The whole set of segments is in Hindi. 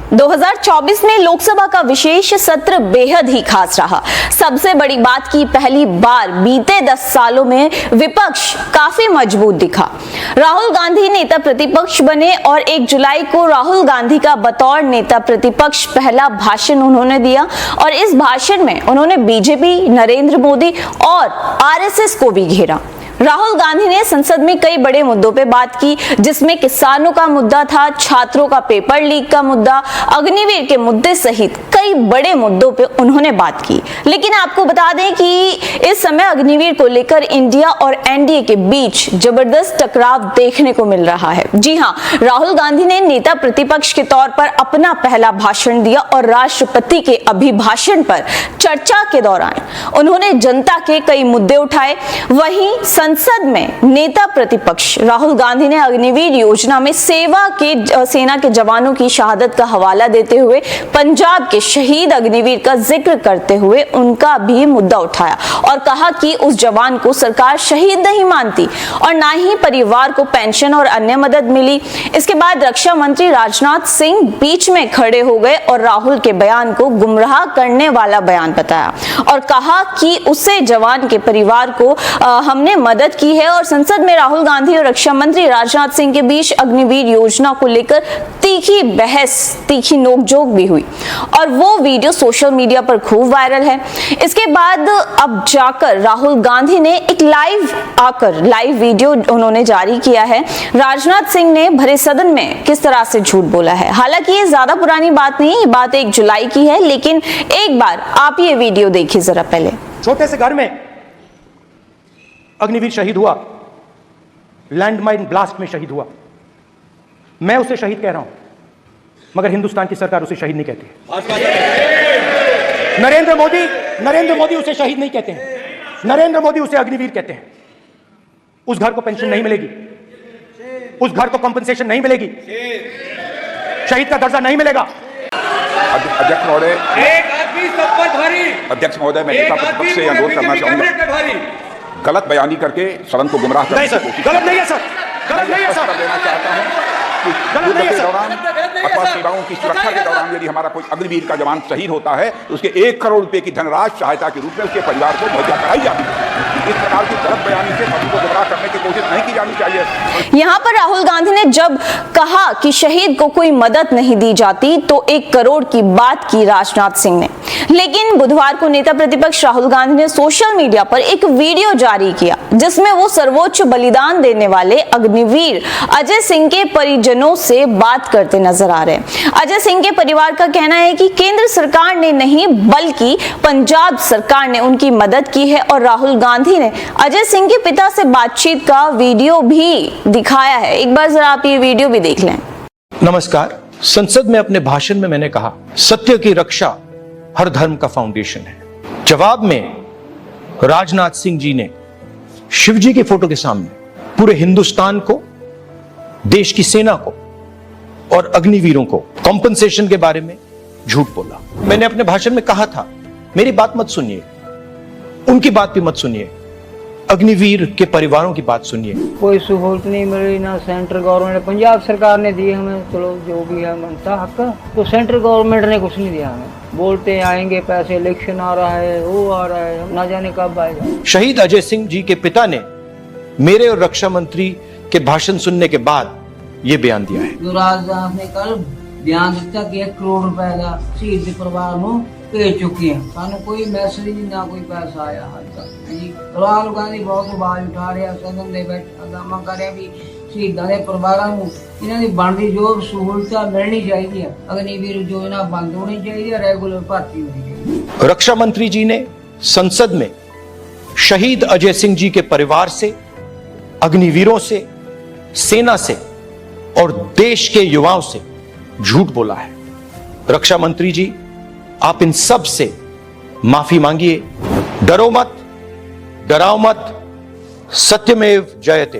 2024 में लोकसभा का विशेष सत्र बेहद ही खास रहा। सबसे बड़ी बात की पहली बार बीते 10 सालों में विपक्ष काफी मजबूत दिखा। राहुल गांधी नेता प्रतिपक्ष बने और 1 जुलाई को राहुल गांधी का बतौर नेता प्रतिपक्ष पहला भाषण उन्होंने दिया और इस भाषण में उन्होंने बीजेपी, नरेंद्र मोदी और आरएसएस को भी घेरा। राहुल गांधी ने संसद में कई बड़े मुद्दों पे बात की, जिसमें किसानों का मुद्दा था, छात्रों का पेपर लीक का मुद्दा, अग्निवीर के मुद्दे सहित कई बड़े मुद्दों पे उन्होंने बात की। लेकिन आपको बता दें कि इस समय अग्निवीर को लेकर इंडिया और एनडीए के बीच जबरदस्त टकराव देखने को मिल रहा है। जी हां, राहुल गांधी ने नेता प्रतिपक्ष के तौर पर अपना पहला भाषण दिया और राष्ट्रपति के अभिभाषण पर चर्चा के दौरान उन्होंने जनता के कई मुद्दे उठाए। वहीं संसद में नेता प्रतिपक्ष राहुल गांधी ने अग्निवीर योजना में सेना के जवानों की शहादत का हवाला देते हुए पंजाब के शहीद अग्निवीर का जिक्र करते हुए उनका भी मुद्दा उठाया और कहा कि उस जवान को सरकार शहीद नहीं मानती और ना ही परिवार को पेंशन और अन्य मदद मिली। इसके बाद रक्षा मंत्री राजनाथ सिंह बीच में खड़े हो गए और राहुल के बयान को गुमराह करने वाला बयान बताया और कहा कि उससे जवान के परिवार को हमने मदद की है। और संसद में राहुल गांधी और रक्षा मंत्री राजनाथ सिंह के बीच अग्निवीर योजना को लेकर तीखी बहस, तीखी नोकझोंक भी हुई और वो वीडियो सोशल मीडिया पर खूब वायरल है। इसके बाद अब जाकर राहुल गांधी ने एक लाइव वीडियो उन्होंने जारी किया है। राजनाथ सिंह ने भरे सदन में किस तरह से झूठ बोला है। हालांकि ये ज्यादा पुरानी बात नहीं, ये बात 1 जुलाई की है, लेकिन एक बार आप ये वीडियो देखिए जरा पहले। छोटे से घर में अग्निवीर शहीद हुआ, लैंडमाइन ब्लास्ट में शहीद हुआ। मैं उसे शहीद कह रहा हूं, मगर हिंदुस्तान की सरकार उसे शहीद नहीं कहती। नरेंद्र मोदी उसे शहीद नहीं कहते हैं, नरेंद्र मोदी उसे अग्निवीर कहते हैं। उस घर को पेंशन नहीं मिलेगी, उस घर को कंपनसेशन नहीं मिलेगी, शहीद का दर्जा नहीं मिलेगा। अध्यक्ष महोदय, मैं नेता प्रतिपक्ष से अनुरोध करना चाहूंगा, गलत बयानी करके सदन को गुमराह करने की कोशिश गलत नहीं है सर, गलत नहीं है सर, देना चाहता हूं कि युद्ध के दौरान अथवा सेवाओं की सुरक्षा के दौरान यदि हमारा कोई अग्निवीर का जवान शहीद होता है तो उसके 1 करोड़ रुपए की धनराशि सहायता के रूप में उसके परिवार को मुहैया कराई जाती है। इस प्रकार की गलत बयानी से सदन को गुमराह करने की कोशिश नहीं की जानी चाहिए। यहाँ पर राहुल गांधी ने जब कहा कि शहीद को कोई मदद नहीं दी जाती तो 1 करोड़ की बात की राजनाथ सिंह ने। लेकिन बुधवार को नेता प्रतिपक्ष राहुल गांधी ने सोशल मीडिया पर एक वीडियो जारी किया जिसमें वो सर्वोच्च बलिदान देने वाले अग्निवीर अजय सिंह के परिजनों से बात करते नजर आ रहे हैं। अजय सिंह के परिवार का कहना है कि केंद्र सरकार ने नहीं बल्कि पंजाब सरकार ने उनकी मदद की है और राहुल गांधी ने अजय सिंह के पिता से बातचीत का वीडियो भी दिखाया है। एक बार जरा आप ये वीडियो भी देख लें। नमस्कार। संसद में अपने भाषण में मैंने कहा सत्य की रक्षा हर धर्म का फाउंडेशन है। जवाब में राजनाथ सिंह जी ने शिव जी के फोटो के सामने पूरे हिंदुस्तान को, देश की सेना को और अग्निवीरों को कॉम्पनसेशन के बारे में झूठ बोला। मैंने अपने भाषण में कहा था मेरी बात मत सुनिए, उनकी बात भी मत सुनिए, अग्निवीर के परिवारों की बात सुनिए। कोई सहूलत नहीं मिली ना सेंट्रल गवर्नमेंट, पंजाब सरकार ने दी हमें, चलो जो भी है मनता हक, तो सेंट्रल गवर्नमेंट ने कुछ नहीं दिया हमें। बोलते आएंगे पैसे, इलेक्शन आ रहा है, वो आ रहा है, ना जाने कब आएगा। शहीद अजय सिंह जी के पिता ने मेरे और रक्षा मंत्री के भाषण सुनने के बाद ये बयान दिया है। जो राजनाथ ने कल बयान दिता कि 1 करोड़ रुपए का शहीद परिवार को भेज चुके हैं, सानू कोई मैसेज नहीं, ना कोई पैसा आया हाल तक। राहुल गांधी बहुत आवाज उठा रहा, सदन दे बैठा दामा कर रहा भी शहीदां दे परिवारां नूं इन्हां दी बनदी जो सहूलतां मिलनी चाहिए, अग्निवीर योजना बंद होनी चाहिए, रेगुलर भर्ती होनी चाहिए। रक्षा मंत्री जी ने संसद में शहीद अजय सिंह जी के परिवार से, अग्निवीरों से, सेना से और देश के युवाओं से झूठ बोला है। रक्षा मंत्री जी, आप इन सब से माफी मांगिए। डरो मत, डराओ मत, सत्यमेव जयते।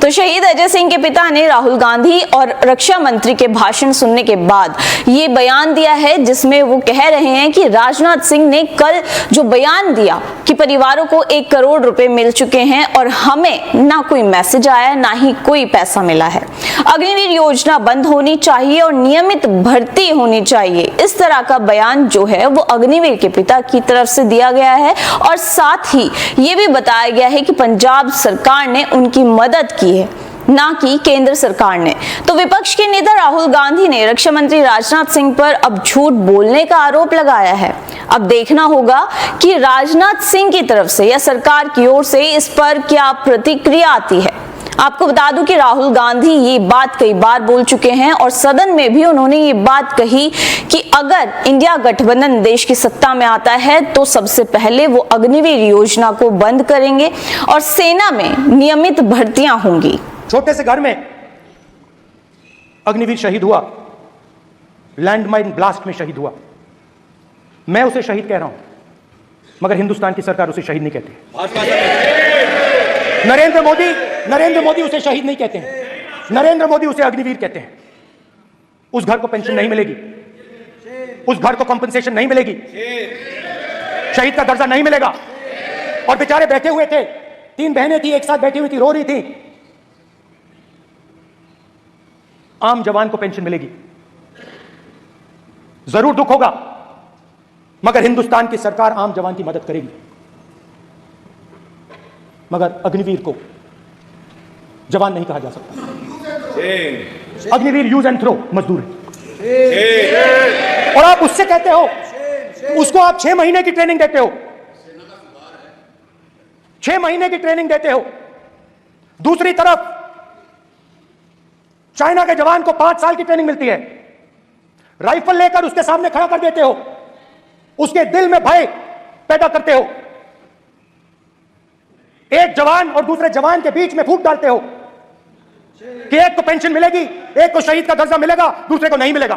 तो शहीद अजय सिंह के पिता ने राहुल गांधी और रक्षा मंत्री के भाषण सुनने के बाद ये बयान दिया है, जिसमें वो कह रहे हैं कि राजनाथ सिंह ने कल जो बयान दिया कि परिवारों को 1 करोड़ रुपए मिल चुके हैं और हमें ना कोई मैसेज आया ना ही कोई पैसा मिला है, अग्निवीर योजना बंद होनी चाहिए और नियमित भर्ती होनी चाहिए, इस तरह का बयान जो है वो अग्निवीर के पिता की तरफ से दिया गया है। और साथ ही ये भी बताया गया है कि पंजाब सरकार ने उनकी मदद की है, ना कि केंद्र सरकार ने। तो विपक्ष के नेता राहुल गांधी ने रक्षा मंत्री राजनाथ सिंह पर अब झूठ बोलने का आरोप लगाया है। अब देखना होगा कि राजनाथ सिंह की तरफ से या सरकार की ओर से इस पर क्या प्रतिक्रिया आती है। आपको बता दूं कि राहुल गांधी ये बात कई बार बोल चुके हैं और सदन में भी उन्होंने ये बात कही कि अगर इंडिया गठबंधन देश की सत्ता में आता है तो सबसे पहले वो अग्निवीर योजना को बंद करेंगे और सेना में नियमित भर्तियां होंगी। छोटे से घर में अग्निवीर शहीद हुआ, लैंडमाइन ब्लास्ट में शहीद हुआ। मैं उसे शहीद कह रहा हूं, मगर हिंदुस्तान की सरकार उसे शहीद नहीं कहती। नरेंद्र मोदी उसे शहीद नहीं कहते हैं, नरेंद्र मोदी उसे अग्निवीर कहते हैं। उस घर को पेंशन नहीं मिलेगी, उस घर को कंपनसेशन नहीं मिलेगी, शहीद का दर्जा नहीं मिलेगा। और बेचारे बैठे हुए थे, 3 बहनें थी, एक साथ बैठी हुई थी, रो रही थी। आम जवान को पेंशन मिलेगी, जरूर दुख होगा, मगर हिंदुस्तान की सरकार आम जवान की मदद करेगी। मगर अग्निवीर को जवान नहीं कहा जा सकता। अग्निवीर यूज एंड थ्रो मजदूर है। और आप उससे कहते हो, उसको आप 6 महीने की ट्रेनिंग देते हो, 6 महीने की ट्रेनिंग देते हो। दूसरी तरफ चाइना के जवान को 5 साल की ट्रेनिंग मिलती है, राइफल लेकर उसके सामने खड़ा कर देते हो, उसके दिल में भय पैदा करते हो, एक जवान और दूसरे जवान के बीच में फूट डालते हो कि एक को पेंशन मिलेगी, एक को शहीद का दर्जा मिलेगा, दूसरे को नहीं मिलेगा,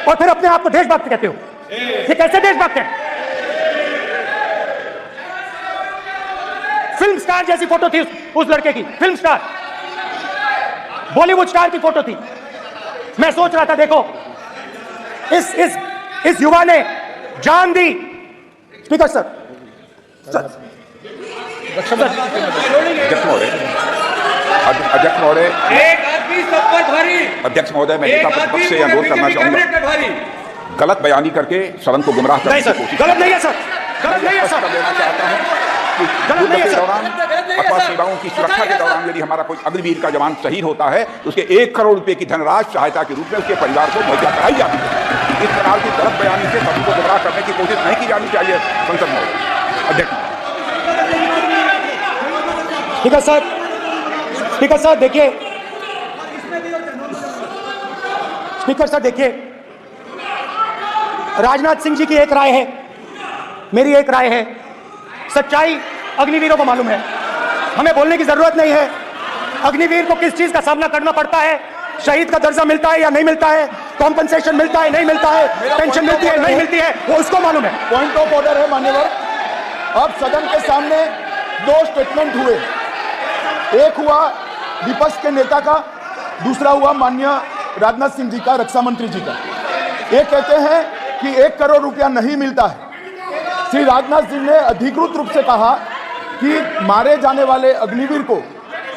और फिर अपने आप को देशभक्त कहते हो। ये कैसे देशभक्त है? फिल्म स्टार जैसी फोटो थी उस लड़के की, फिल्म स्टार, बॉलीवुड स्टार की फोटो थी। मैं सोच रहा था, देखो इस युवा ने जान दी। स्पीकर सर, अध्यक्ष महोदय, अध्यक्ष महोदय, मैं नेता प्रतिपक्ष से अनुरोध करना चाहूंगा, गलत बयानी करके सदन को गुमराह करने की कोशिश गलत नहीं है सर, गलत नहीं है सर, देना चाहता हूं कि युद्ध के दौरान अथवा सेवाओं की सुरक्षा के दौरान यदि हमारा कोई अग्निवीर का जवान शहीद होता है तो उसके 1 करोड़ रुपए की धनराशि सहायता के रूप में उसके परिवार को मुहैया कराई जाती है। इस प्रकार की गलत बयानी से सदन को गुमराह करने की कोशिश नहीं की जानी चाहिए। संसद महोदय, अध्यक्ष। स्पीकर साहब देखिए, स्पीकर साहब देखिए, राजनाथ सिंह जी की एक राय है, मेरी एक राय है। सच्चाई अग्निवीरों को मालूम है, हमें बोलने की जरूरत नहीं है। अग्निवीर को किस चीज का सामना करना पड़ता है, शहीद का दर्जा मिलता है या नहीं मिलता है, कॉम्पनसेशन मिलता है नहीं मिलता है, पेंशन मिलती है नहीं मिलती है, वो उसको मालूम है। पॉइंट ऑफ ऑर्डर है मान्यवर। अब सदन के सामने 2 स्टेटमेंट हुए, एक हुआ विपक्ष के नेता का, दूसरा हुआ माननीय राजनाथ सिंह जी का, रक्षा मंत्री जी का। एक कहते हैं कि 1 करोड़ रुपया नहीं मिलता है। श्री राजनाथ सिंह ने अधिकृत रूप से कहा कि मारे जाने वाले अग्निवीर को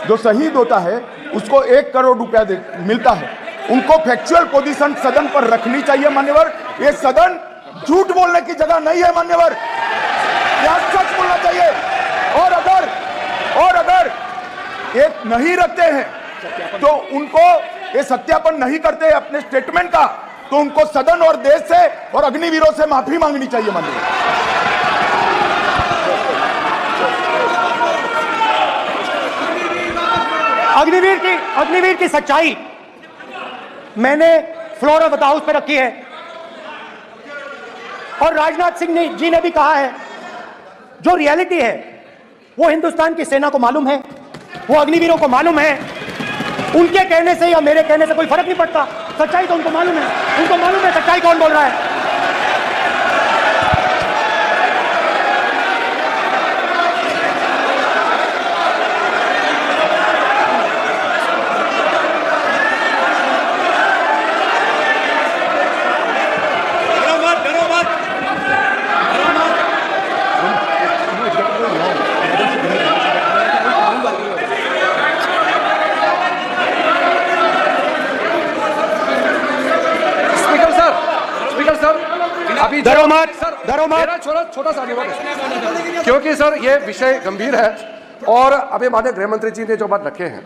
जो शहीद होता है उसको 1 करोड़ रुपया मिलता है। उनको फैक्चुअल पोजीशन सदन पर रखनी चाहिए मान्यवर। ये सदन झूठ बोलने की जगह नहीं है मान्यवर, यह सच बोलना चाहिए। और अगर ये नहीं रखते हैं तो उनको ये सत्यापन नहीं करते अपने स्टेटमेंट का, तो उनको सदन और देश से और अग्निवीरों से माफी मांगनी चाहिए माननीय। अग्निवीर की सच्चाई मैंने फ्लोर ऑफ द हाउस पे रखी है, और राजनाथ सिंह जी ने भी कहा है, जो रियलिटी है वो हिंदुस्तान की सेना को मालूम है, वो अग्निवीरों को मालूम है। उनके कहने से या मेरे कहने से कोई फर्क नहीं पड़ता, सच्चाई तो उनको मालूम है, उनको मालूम है सच्चाई कौन बोल रहा है। अभी डरो मत, सर, डरो मत। मेरा छोटा सा अनुरोध है, क्योंकि सर ये विषय गंभीर है और अभी माननीय गृह मंत्री जी ने जो बात रखे हैं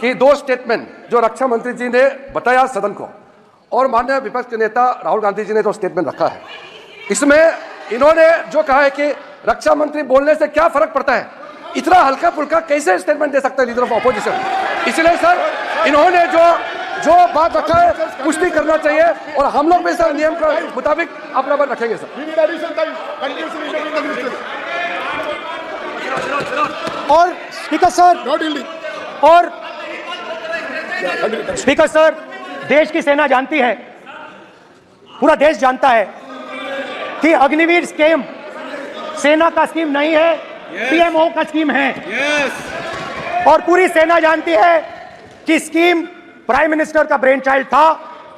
कि 2 स्टेटमेंट जो रक्षा मंत्री जी ने बताया सदन को और माननीय विपक्ष के नेता राहुल गांधी जी ने जो स्टेटमेंट रखा है, इसमें इन्होंने जो कहा है कि रक्षा मंत्री बोलने से क्या फर्क पड़ता है, इतना हल्का फुल्का कैसे स्टेटमेंट दे सकते हैं लीडर ऑफ ऑपोजिशन। इसलिए सर इन्होंने जो बात रखा है पुष्टि करना चाहिए और हम लोग भी सर नियम के मुताबिक अपना बात रखेंगे सर। और स्पीकर सर, और स्पीकर सर, देश की सेना जानती है, पूरा देश जानता है कि अग्निवीर स्कीम सेना का स्कीम नहीं है, पीएमओ का स्कीम है। और पूरी सेना जानती है कि स्कीम प्राइम मिनिस्टर का ब्रेन चाइल्ड था,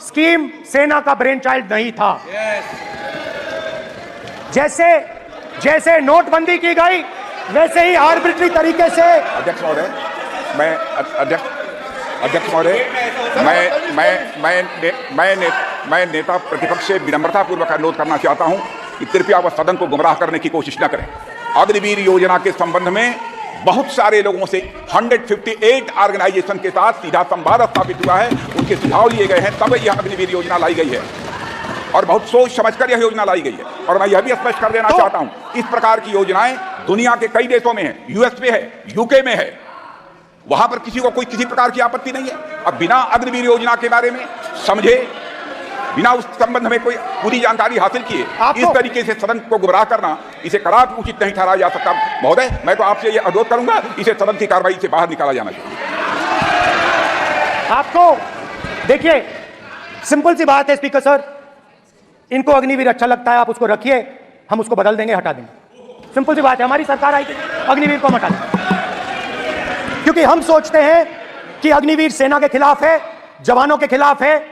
स्कीम सेना का ब्रेन चाइल्ड नहीं था। जैसे नोटबंदी की गई वैसे ही आर्बिट्री तरीके से। अध्यक्ष महोदय, अध्यक्ष महोदय, मैं नेता प्रतिपक्ष से विनम्रतापूर्वक अनुरोध करना चाहता हूं कि कृपया वह सदन को गुमराह करने की कोशिश न करें। अग्निवीर योजना के संबंध में बहुत सारे लोगों से 158 ऑर्गेनाइजेशन के साथ सीधा संवाद स्थापित हुआ है, उनके सुझाव लिए गए हैं, तब यह अग्निवीर योजना लाई गई है और बहुत सोच समझकर यह योजना लाई गई है। और मैं यह भी स्पष्ट कर देना चाहता हूं, इस प्रकार की योजनाएं दुनिया के कई देशों में है, यूएस में है, यूके में है, वहां पर किसी को कोई किसी प्रकार की आपत्ति नहीं है। अब बिना अग्निवीर योजना के बारे में समझे, बिना उस संबंध में कोई पूरी जानकारी हासिल किए इस तरीके से सदन को गुमराह करना, इसे कदापि उचित नहीं ठहराया जा सकता। महोदय, मैं तो आपसे यह अनुरोध करूंगा, इसे सदन की कार्रवाई से बाहर निकाला जाना चाहिए। आपको देखिए, सिंपल सी बात है स्पीकर सर, इनको अग्निवीर अच्छा लगता है, आप उसको रखिए, हम उसको बदल देंगे, हटा देंगे। सिंपल सी बात है, हमारी सरकार आई थी, अग्निवीर को हम हटा देंगे, क्योंकि हम सोचते हैं कि अग्निवीर सेना के खिलाफ है, जवानों के खिलाफ है,